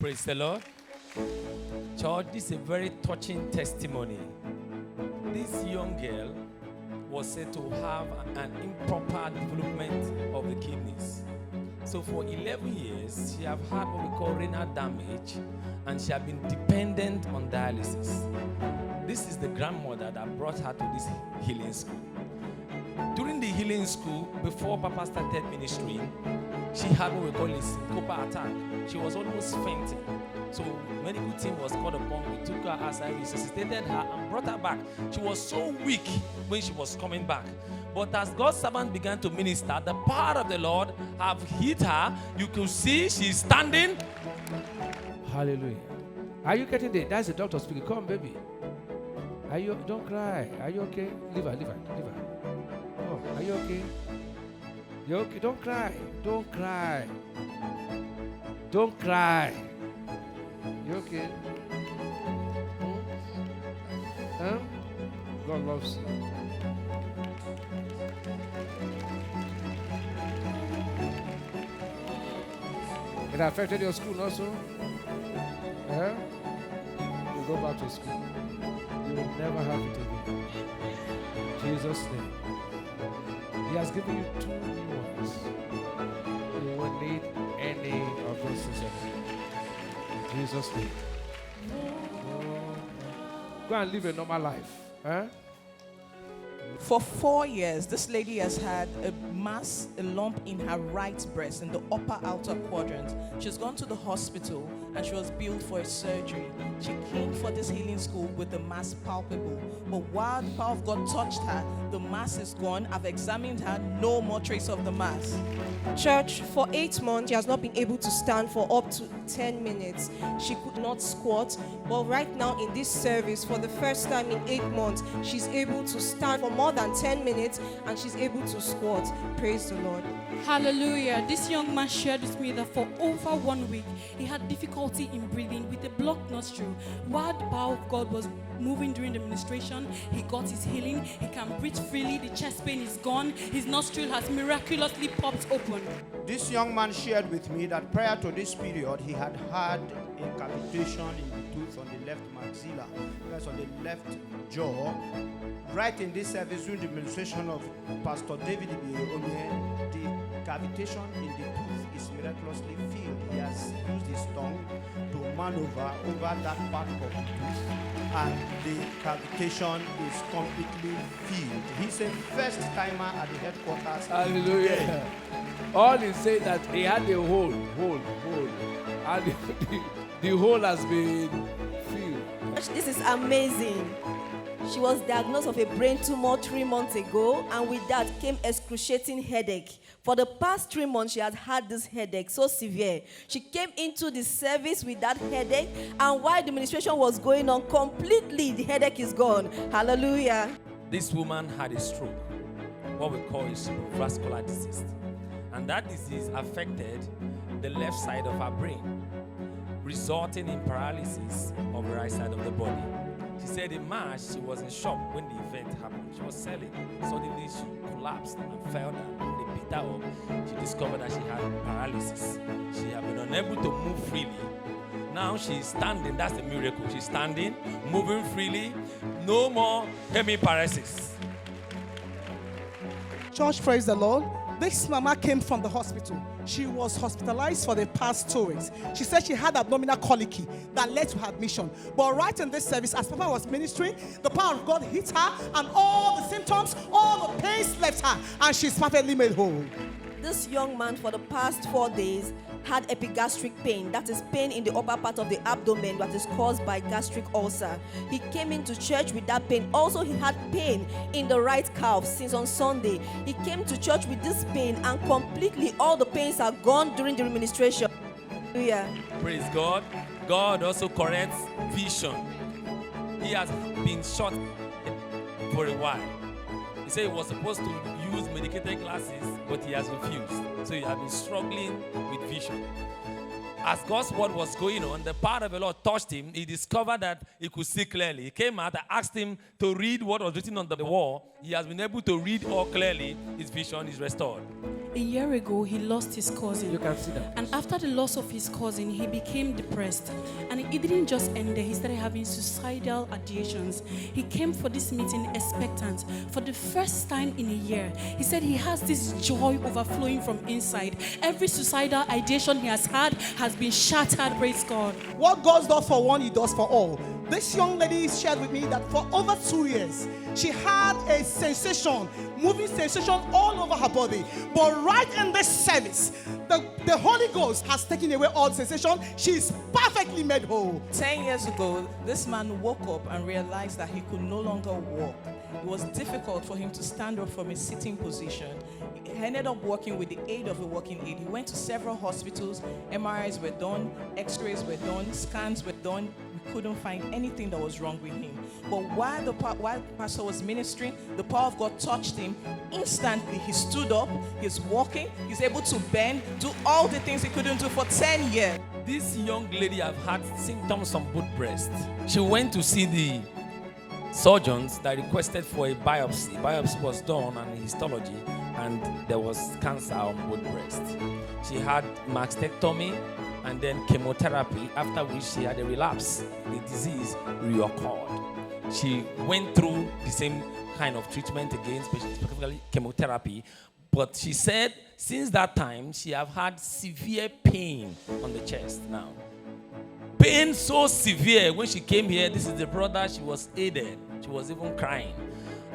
Praise the Lord. Church, this is a very touching testimony. This young girl was said to have an improper development of the kidneys. So for 11 years, she have had what we call renal damage, and she have been dependent on dialysis. This is the grandmother that brought her to this healing school. During the healing school, before Papa started ministry, she had what we call a syncopal attack. She was almost fainting. So medical team was called upon. We took her aside, we resuscitated her and brought her back. She was so weak when she was coming back. But as God's servant began to minister, the power of the Lord have hit her. You could see she's standing. Hallelujah. Are you getting it? That's the doctor speaking. Come, baby. Are you? Don't cry. Are you okay? Leave her. Oh, are you okay? You okay? Don't cry. Don't cry. Don't cry. You okay? Huh? God loves you. It affected your school also? Yeah? You go back to school. You will never have it again. In Jesus' name. He has given you 2 new ones. You won't need any of those things anymore. In Jesus' name. Go and live a normal life. Huh? For 4 years, this lady has had a mass, a lump in her right breast, in the upper outer quadrant. She's gone to the hospital and she was billed for a surgery. She came for this healing school with the mass palpable. But while the power of God touched her, the mass is gone. I've examined her, no more trace of the mass. Church, for 8 months, she has not been able to stand for up to 10 minutes. She could not squat. But right now in this service, for the first time in 8 months, she's able to stand for more than 10 minutes and she's able to squat. Praise the Lord. Hallelujah. This young man shared with me that for over 1 week, he had difficulty in breathing with a blocked nostril. While the power of God was moving during the ministration, he got his healing. He can breathe freely. The chest pain is gone. His nostril has miraculously popped open. This young man shared with me that prior to this period, he had had a cavitation in the tooth on the left maxilla, that's on the left jaw. Right in this service, during the administration of Pastor David Ibiyeomie, the cavitation in the tooth is miraculously filled. He has used his tongue to maneuver over that part of the tooth, and the cavitation is completely filled. He's a first timer at the headquarters. Hallelujah. All is saying that he had a hole. And the hole has been filled. This is amazing. She was diagnosed of a brain tumor 3 months ago, and with that came excruciating headache. For the past 3 months, she had had this headache so severe. She came into the service with that headache, and while the ministration was going on, completely the headache is gone. Hallelujah. This woman had a stroke, what we call a vascular disease. And that disease affected the left side of her brain, resulting in paralysis of the right side of the body. She said in March, she was in shock when the event happened. She was selling. Suddenly, she collapsed and fell down. They picked her up. She discovered that she had paralysis. She had been unable to move freely. Now she's standing. That's the miracle. She's standing, moving freely. No more hemiparalysis. Church, praise the Lord. This mama came from the hospital. She was hospitalized for the past 2 weeks. She said she had abdominal colic that led to her admission. But right in this service, as Papa was ministering, the power of God hit her, and all the symptoms, all the pains left her, and she's perfectly made whole. This young man for the past 4 days had epigastric pain. That is pain in the upper part of the abdomen that is caused by gastric ulcer. He came into church with that pain. Also, he had pain in the right calf since on Sunday. He came to church with this pain, and completely all the pains are gone during the administration. Hallelujah. Praise God. God also corrects vision. He has been shot for a while. He said he was supposed to use medicated glasses, but he has refused. So he has been struggling with vision. As God's word was going on, the power of the Lord touched him. He discovered that he could see clearly. He came out, I asked him to read what was written on the wall. He has been able to read all clearly. His vision is restored. A year ago, he lost his cousin. You can see that. And after the loss of his cousin, he became depressed. And it didn't just end there. He started having suicidal ideations. He came for this meeting expectant. For the first time in a year, he said he has this joy overflowing from inside. Every suicidal ideation he has had has been shattered, praise God. What God does for one, he does for all. This young lady shared with me that for over 2 years, she had a sensation, moving sensation all over her body. But right in this service, the Holy Ghost has taken away all sensation. She is perfectly made whole. 10 years ago, this man woke up and realized that he could no longer walk. It was difficult for him to stand up from his sitting position. He ended up working with the aid of a walking aid. He went to several hospitals. MRIs were done, X-rays were done, scans were done. We couldn't find anything that was wrong with him. But while Pastor was ministering, the power of God touched him. Instantly, he stood up, he's walking, he's able to bend, do all the things he couldn't do for 10 years. This young lady have had symptoms on both breasts. She went to see the surgeons that requested for a biopsy. Biopsy was done and histology, and there was cancer on both breasts. She had mastectomy and then chemotherapy, after which she had a relapse. The disease reoccurred. She went through the same kind of treatment again, specifically chemotherapy. But she said since that time, she have had severe pain on the chest now. Pain so severe. When she came here, this is the brother, she was aided. She was even crying.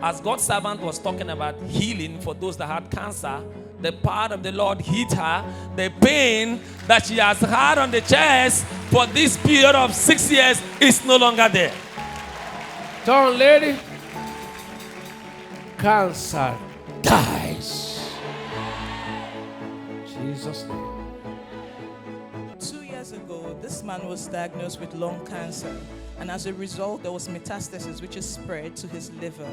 As God's servant was talking about healing for those that had cancer, the power of the Lord hit her. The pain that she has had on the chest for this period of 6 years is no longer there. Turn, lady. Cancer dies. Jesus' name. 2 years ago, this man was diagnosed with lung cancer, and as a result, there was metastasis which is spread to his liver.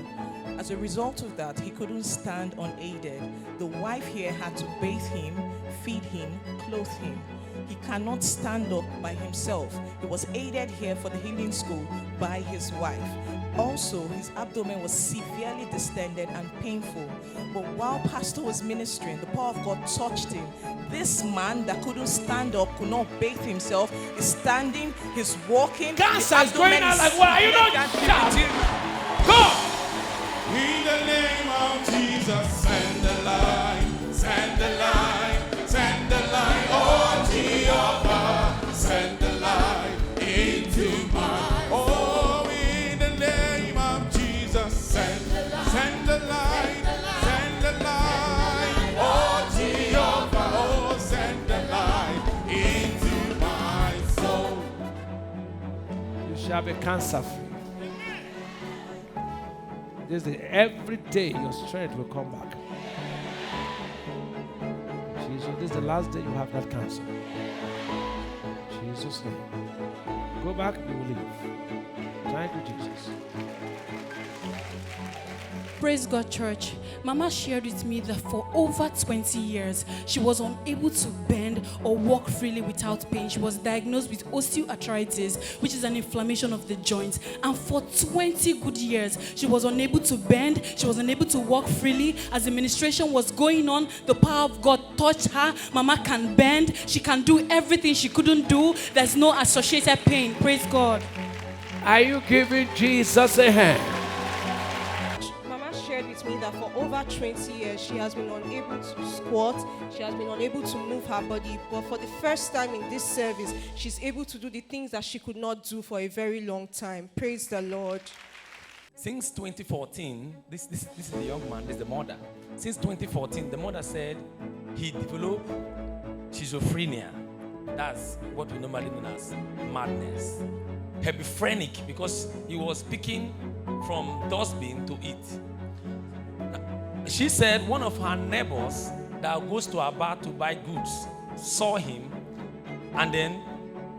As a result of that, he couldn't stand unaided. The wife here had to bathe him, feed him, clothe him. He cannot stand up by himself. He was aided here for the healing school by his wife. Also, his abdomen was severely distended and painful. But while Pastor was ministering, the power of God touched him. This man that couldn't stand up, could not bathe himself, is standing, he's walking. Cancer is going out like what? Are you not shout? Go! In the name of Jesus, send the light, send the light, send the light, oh Jehovah, send the light into my, oh, in the name of Jesus, send the light, send the light, oh Jehovah, oh, send the light into my soul. You shall be cancer free. Every day your strength will come back. Jesus, this is the last day you have that cancer. Jesus' name. Go back, you will live. Thank you, Jesus. Praise God, church. Mama shared with me that for over 20 years, she was unable to bend or walk freely without pain. She was diagnosed with osteoarthritis, which is an inflammation of the joints. And for 20 good years, she was unable to bend. She was unable to walk freely. As the ministration was going on, the power of God touched her. Mama can bend. She can do everything she couldn't do. There's no associated pain. Praise God. Are you giving Jesus a hand? Shared with me that for over 20 years she has been unable to squat, she has been unable to move her body, but for the first time in this service she's able to do the things that she could not do for a very long time. Praise the Lord. Since 2014, this is the young man, this is the mother. Since 2014, the mother said he developed schizophrenia. That's what we normally know as madness. Hebephrenic, because he was speaking from dustbin to eat. She said one of her neighbors that goes to her bar to buy goods saw him and then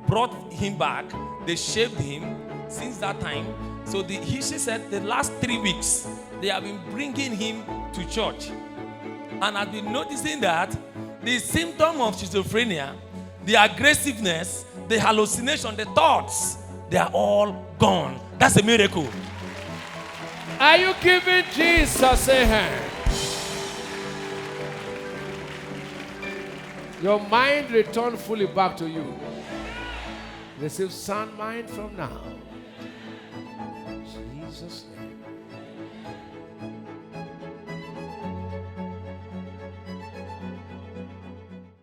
brought him back. They shaved him since that time. So she said the last 3 weeks they have been bringing him to church. And I've been noticing that the symptom of schizophrenia, the aggressiveness, the hallucination, the thoughts, they are all gone. That's a miracle. Are you giving Jesus a hand? Your mind return fully back to you. Receive sound mind from now. In Jesus' name.